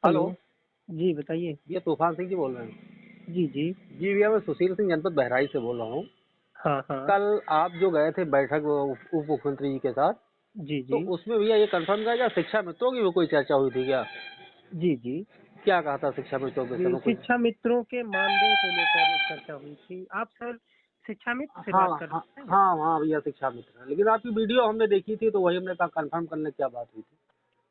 Hello. Hello. जी, बताइए। भैया तूफान सिंह जी बोल रहे हैं? जी, जी। जी भैया, मैं सुशील सिंह जनपद बहराइच से बोल रहा हूँ। हाँ, हाँ। कल आप जो गए थे बैठक उप मुख्यमंत्री जी के साथ, जी, तो जी। उसमें भैया ये कंफर्म था क्या शिक्षा मित्रों की भी कोई चर्चा हुई थी क्या? जी, जी। क्या कहा था शिक्षा मित्रों के विषय जी, में कुछ? शिक्षा मित्रों के मानदेय को लेकर चर्चा हुई थी। आप सर शिक्षा मित्र से हाँ बात कर हाँ रहे हैं? हाँ हाँ भैया, शिक्षा मित्र हैं, लेकिन आपकी वीडियो हमने देखी थी तो वही हमने कहा कंफर्म करने क्या बात हुई थी।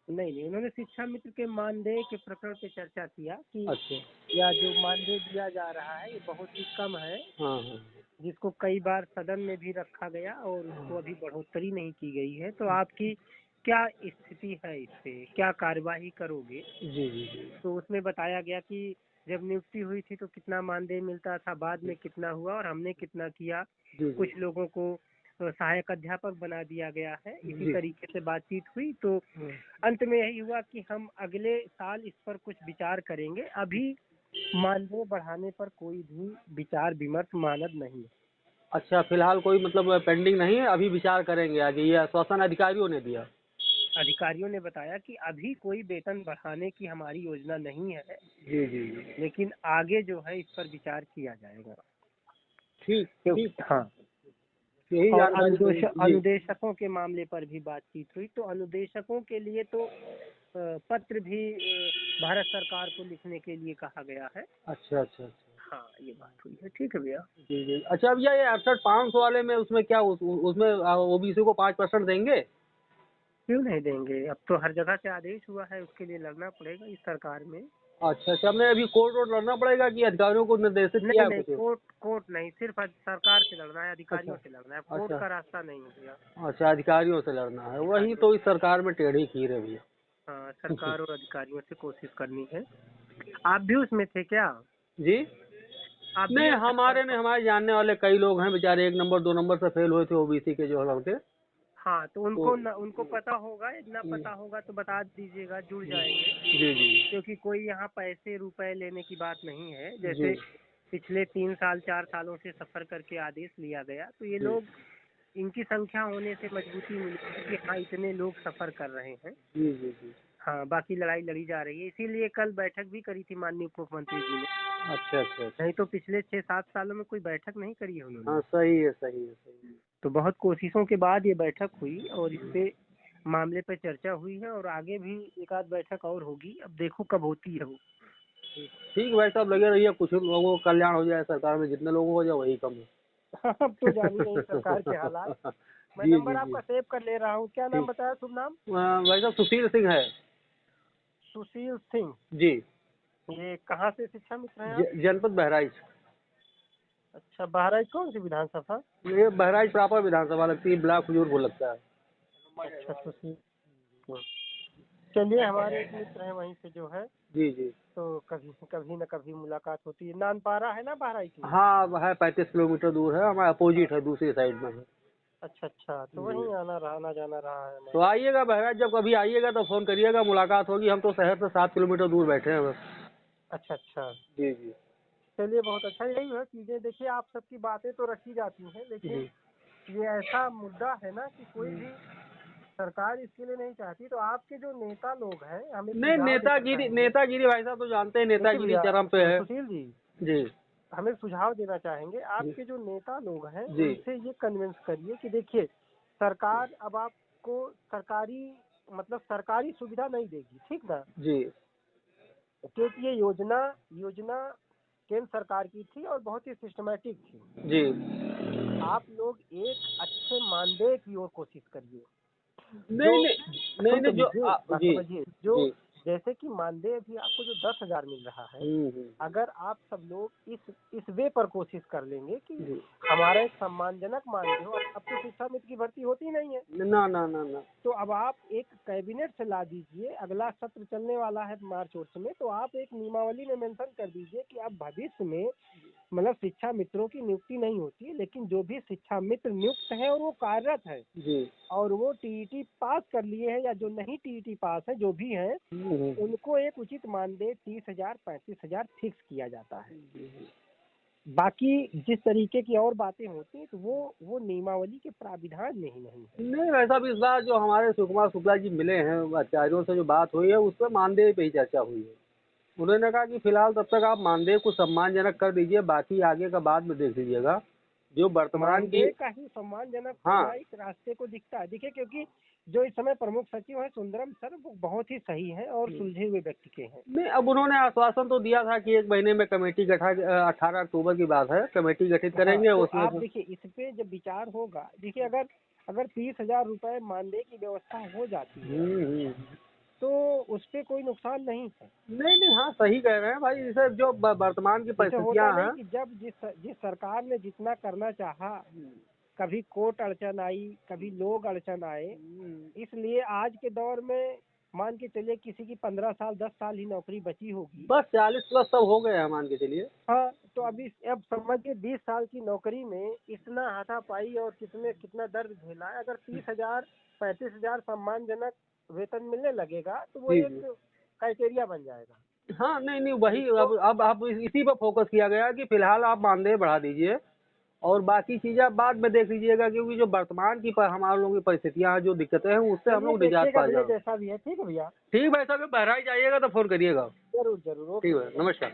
नहीं, नहीं, उन्होंने शिक्षा मित्र के मानदेय के प्रकरण पे चर्चा किया कि अच्छा। यह जो मानदेय दिया जा रहा है, ये बहुत ही कम है, हाँ हाँ जिसको कई बार सदन में भी रखा गया और उसको अभी बढ़ोतरी नहीं की गई है। तो आपकी क्या स्थिति है इस पे? क्या कार्यवाही करोगे? जी जी जी तो उसमें बताया गया कि जब नियुक्ति हुई थी तो कितना मानदेय मिलता था, बाद में कितना हुआ और हमने कितना किया। जी जी कुछ लोगों को सहायक अध्यापक बना दिया गया है। इसी जी। तरीके से बातचीत हुई तो अंत में यही हुआ कि हम अगले साल इस पर कुछ विचार करेंगे। अभी मानदेय बढ़ाने पर कोई भी विचार विमर्श मानद नहीं है। अच्छा, फिलहाल कोई मतलब पेंडिंग नहीं है, अभी विचार करेंगे आगे, ये आश्वासन अधिकारियों ने दिया? अधिकारियों ने बताया कि अभी कोई वेतन बढ़ाने की हमारी योजना नहीं है, जी जी जी। लेकिन आगे जो है इस पर विचार किया जाएगा। ठीक क्योंकि ठीक। हाँ, यही और जानकारी चाहिए जी। अनुदेशकों के मामले पर भी बातचीत हुई। तो अनुदेशकों के लिए तो पत्र भी भारत सरकार को लिखने के लिए कहा गया है। अच्छा अच्छा अच्छा। हाँ, ये बात हुई है। ठीक है भैया। जी जी। अच्छा भैया, ये 68,500 वाले में उसमें क्या उसमें ओबीसी को 5% देंगे? क्यों नहीं देंगे? अब तो हर जगह से आदेश हुआ है, उसके लिए लड़ना पड़ेगा इस सरकार में। अच्छा अच्छा, हमें अभी कोर्ट वोर्ट लड़ना पड़ेगा कि अधिकारियों को निर्देशित किया नहीं, है नहीं, कुछ? कोर्ट नहीं, सिर्फ सरकार से लड़ना है, अच्छा अधिकारियों से लड़ना है। कोर्ट अच्छा का रास्ता नहीं है भैया। अच्छा, अधिकारियों से लड़ना है, वही अधिकारियों तो से। इस सरकार में टेढ़ी खीर है भैया। हाँ, सरकार और अधिकारियों से कोशिश करनी है। आप भी उसमें थे क्या? जी। आप भी नहीं, अट्ठारह। हमारे ने हमारे जानने वाले कई लोग हैं बेचारे, 1 नंबर 2 नंबर से फेल हुए थे ओबीसी के जो लड़के। हाँ, तो तो उनको पता होगा, इतना पता होगा तो बता दीजिएगा, जुड़ जाएंगे। जी जी क्योंकि कोई यहाँ पैसे रुपए लेने की बात नहीं है। जी जैसे पिछले 3 साल 4 सालों से सफर करके आदेश लिया गया, तो ये जी लोग, इनकी संख्या होने से मजबूती मिली है कि हाँ, इतने लोग सफर कर रहे हैं। जी जी जी। हाँ, बाकी लड़ाई लड़ी जा रही है। इसीलिए कल बैठक भी करी थी माननीय उप मुख्यमंत्री जी ने। अच्छा अच्छा अच्छा। नहीं तो पिछले 6-7 सालों में कोई बैठक नहीं करी है हाँ, उन्होंने। सही है सही है सही है। तो बहुत कोशिशों के बाद ये बैठक हुई और इस पे मामले पे चर्चा हुई है और आगे भी एक आध बैठक और होगी। अब देखो कब होती है वो। ठीक है भाई साहब, लगे रहिए, कुछ लोगों का कल्याण हो जाए सरकार में, जितने लोगों को हो जाए वही कम है। अब तो जान ही नहीं सरकार के हालात। मैं जी नंबर जी जी। आपका सेव कर ले रहा हूँ। क्या नाम ठीक। बताया? शुभ नाम? भाई साहब सुशील सिंह है। सुशील सिंह। जी। ये कहाँ से शिक्षा मित्र हैं आप? जनपद बहराइच। अच्छा, बहराइच कौन सी विधानसभा? ये बहराइच प्रॉपर विधानसभा लगती है, ब्लॉक खजूर को लगता है। अच्छा, सुशील। चलिए, हमारे एक मित्र हैं वहीं से जो है, जी जी। तो कभी कभी न कभी मुलाकात होती है। नानपारा है ना बहराइच में? हाँ, है 35 किलोमीटर दूर है, हमारा हाँ। अपोजिट है, दूसरी साइड में है। अच्छा, अच्छा, तो जी। वहीं आना जाना रहा है तो हमारा। आइएगा बहराइच, जब कभी आइएगा तो फ़ोन करिएगा, मुलाकात होगी। हम तो शहर से 7 किलोमीटर दूर बैठे हैं बस। अच्छा, अच्छा। जी जी चलिए, बहुत अच्छा। यही है चीज़ें। देखिए, आप सबकी बातें तो रखी जाती हैं, लेकिन जी। ये ऐसा मुद्दा है ना कि कोई भी सरकार इसके लिए नहीं चाहती। तो आपके जो नेता लोग हैं हमें नहीं, सुझाव देना नेतागिरी चाहेंगे। नेतागिरी भाई साहब तो जानते हैं, देखिए नेतागिरी भैया, चरम पे है। सुशील जी, जी हमें सुझाव देना चाहेंगे। जी आपके जो नेता लोग हैं जी उनसे ये कन्विंस करिए कि देखिए, सरकार अब आपको सरकारी, मतलब सरकारी सुविधा नहीं देगी, ठीक ना? जी क्योंकि ये योजना योजना केंद्र सरकार की थी और बहुत ही सिस्टमेटिक थी। जी। आप लोग एक अच्छे मानदेय की ओर कोशिश करिए। नहीं जो नहीं नहीं सुन तो नहीं, जो लीजिए, बात जी समझिए। जो जी। जैसे कि मानदेय भी आपको जो 10,000 मिल रहा है, हम्म। अगर आप सब लोग इस वे पर कोशिश कर लेंगे कि जी। हमारा एक सम्मानजनक मानदेय हो। अब तो शिक्षा मित्र की भर्ती होती नहीं है, ना ना ना ना। तो अब आप एक कैबिनेट से ला दीजिए। अगला सत्र चलने वाला है मार्च वर्ष में, तो आप एक नियमावली में मेंशन कर दीजिए कि अब भविष्य में, मतलब शिक्षा मित्रों की नियुक्ति नहीं होती, लेकिन जो भी शिक्षा मित्र नियुक्त है और वो कार्यरत है जी। और वो टीईटी पास कर लिए हैं या जो नहीं टीईटी पास है, जो भी हैं, हम्म। उनको एक उचित मानदेय 30,000 35,000 फिक्स किया जाता है। बाकी जिस तरीके की और बातें होती हैं तो वो नियमावली के प्राविधान में ही नहीं है। नहीं वैसा भी इस बार जो हमारे सुकुमार शुक्ला जी मिले हैं आचार्यों से जो बात हुई है उस पर मानदेय पे ही चर्चा हुई है। उन्होंने कहा कि फिलहाल तब तक आप मानदेय को सम्मानजनक कर दीजिए, बाकी आगे का बाद में देख लीजिएगा। जो वर्तमान की मानदेय का ही सम्मानजनक हाँ होना एक रास्ते को दिखता है। देखिए, क्योंकि जो इस समय प्रमुख सचिव है सुंदरम सर, वो बहुत ही सही है और सुलझे हुए व्यक्ति के हैं। नहीं, अब उन्होंने आश्वासन तो दिया था कि 1 महीने में कमेटी 18 अक्टूबर की बात है, कमेटी गठित हाँ, करेंगे तो उसमें आप से। देखिए इस पे जब विचार होगा, देखिए अगर अगर 30,000 रुपए मानदेय की व्यवस्था हो जाती है हम्म। तो उस पे कोई नुकसान नहीं है। नहीं नहीं, हाँ सही कह रहे हैं भाई, जैसे जो वर्तमान की जैसे होता परिस्थितियां नहीं हैं। कि जब जिस सरकार ने जितना करना चाहा, कभी कोर्ट अड़चन आई, कभी लोग अड़चन आए, इसलिए आज के दौर में मान के चलिए किसी की 15 साल 10 साल ही नौकरी बची होगी। बस 40 प्लस सब हो गए हैं मान के चलिए। हाँ, तो अभी अब समझिए 20 साल की नौकरी में इतना हाथापाई और कितने कितना दर्द झेला है। अगर 30,000 35,000 सम्मानजनक वेतन मिलने लगेगा तो वो जी एक जी। क्राइटेरिया बन जाएगा। हाँ नहीं नहीं, वही जिसको अब इसी पर फोकस किया गया कि फिलहाल आप मानदेय बढ़ा दीजिए और बाकी चीजें आप बाद में देख लीजिएगा, क्योंकि जो वर्तमान की हमारे लोगों की परिस्थितियां हैं, जो दिक्कतें हैं, उससे हम चलिए लोग निजात देखिएगा पा भैया जाए। जैसा भी है। ठीक है भैया। ठीक भाई साहब, बहराइच जाइएगा तो फोन करिएगा। जरूर जरूर, ओके ठीक भैया। है, नमस्कार।